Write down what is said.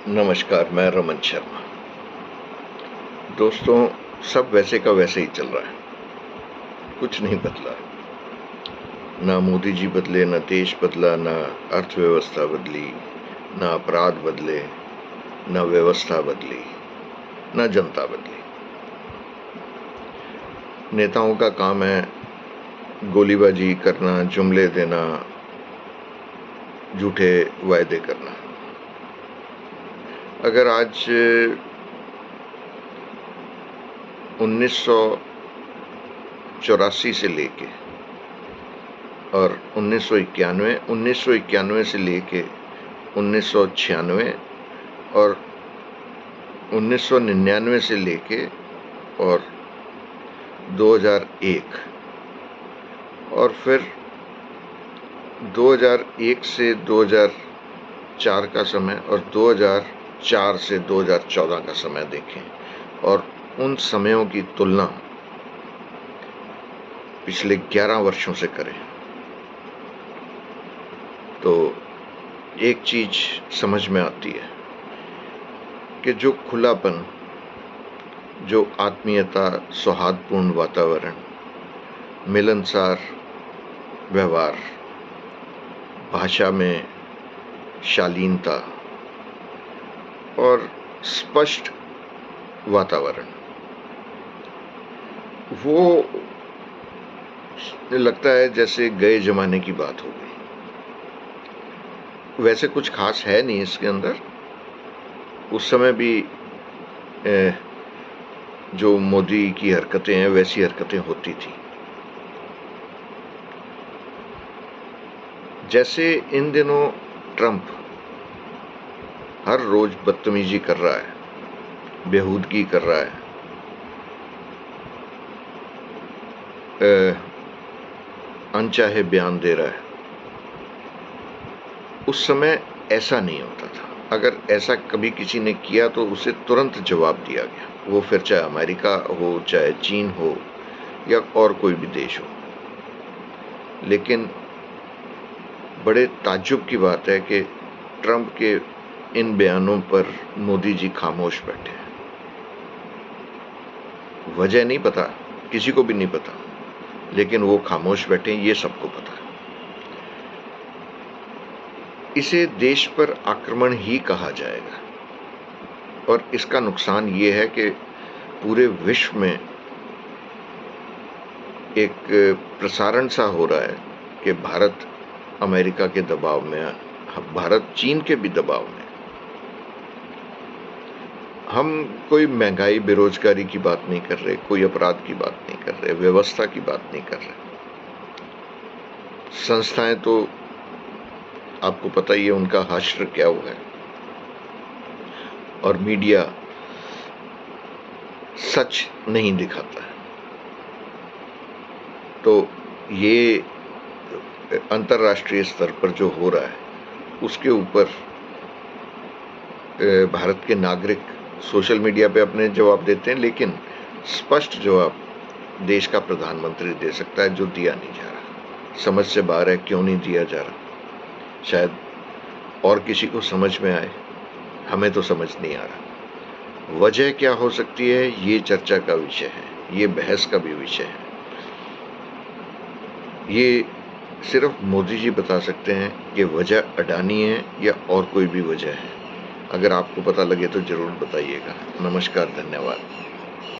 नमस्कार, मैं रमन शर्मा। दोस्तों, सब वैसे का वैसे ही चल रहा है, कुछ नहीं बदला। ना मोदी जी बदले, ना देश बदला, ना अर्थव्यवस्था बदली, ना अपराध बदले, ना व्यवस्था बदली, ना जनता बदली। नेताओं का काम है गोलीबाजी करना, जुमले देना, झूठे वायदे करना। अगर आज 1984 से लेके और 1991 से लेके 1996 और 1999 से लेके और 2001 और फिर 2001 से 2004 का समय और 2004 से 2014 का समय देखें और उन समयों की तुलना पिछले 11 वर्षों से करें तो एक चीज समझ में आती है कि जो खुलापन, जो आत्मीयता, सौहार्दपूर्ण वातावरण, मिलनसार व्यवहार, भाषा में शालीनता और स्पष्ट वातावरण, वो लगता है जैसे गए जमाने की बात हो गई। वैसे कुछ खास है नहीं इसके अंदर। उस समय भी जो मोदी की हरकतें हैं वैसी हरकतें होती थी। जैसे इन दिनों ट्रंप हर रोज बदतमीजी कर रहा है, बेहूदगी कर रहा है, अनचाहे बयान दे रहा है, उस समय ऐसा नहीं होता था। अगर ऐसा कभी किसी ने किया तो उसे तुरंत जवाब दिया गया, वो फिर चाहे अमेरिका हो, चाहे चीन हो या और कोई भी देश हो। लेकिन बड़े ताज्जुब की बात है कि ट्रंप के इन बयानों पर मोदी जी खामोश बैठे हैं। वजह नहीं पता, किसी को भी नहीं पता, लेकिन वो खामोश बैठे हैं, ये सबको पता है। इसे देश पर आक्रमण ही कहा जाएगा और इसका नुकसान ये है कि पूरे विश्व में एक प्रसारण सा हो रहा है कि भारत अमेरिका के दबाव में, भारत चीन के भी दबाव में। हम कोई महंगाई, बेरोजगारी की बात नहीं कर रहे, कोई अपराध की बात नहीं कर रहे, व्यवस्था की बात नहीं कर रहे। संस्थाएं तो आपको पता ही है उनका हश्र क्या हुआ है, और मीडिया सच नहीं दिखाता है। तो ये अंतर्राष्ट्रीय स्तर पर जो हो रहा है उसके ऊपर भारत के नागरिक सोशल मीडिया पे अपने जवाब देते हैं, लेकिन स्पष्ट जवाब देश का प्रधानमंत्री दे सकता है, जो दिया नहीं जा रहा। समझ से बाहर है, क्यों नहीं दिया जा रहा? शायद और किसी को समझ में आए, हमें तो समझ नहीं आ रहा। वजह क्या हो सकती है, ये चर्चा का विषय है, ये बहस का भी विषय है। ये सिर्फ मोदी जी बता सकते हैं कि वजह अडानी है या और कोई भी वजह है। अगर आपको पता लगे तो जरूर बताइएगा। नमस्कार, धन्यवाद।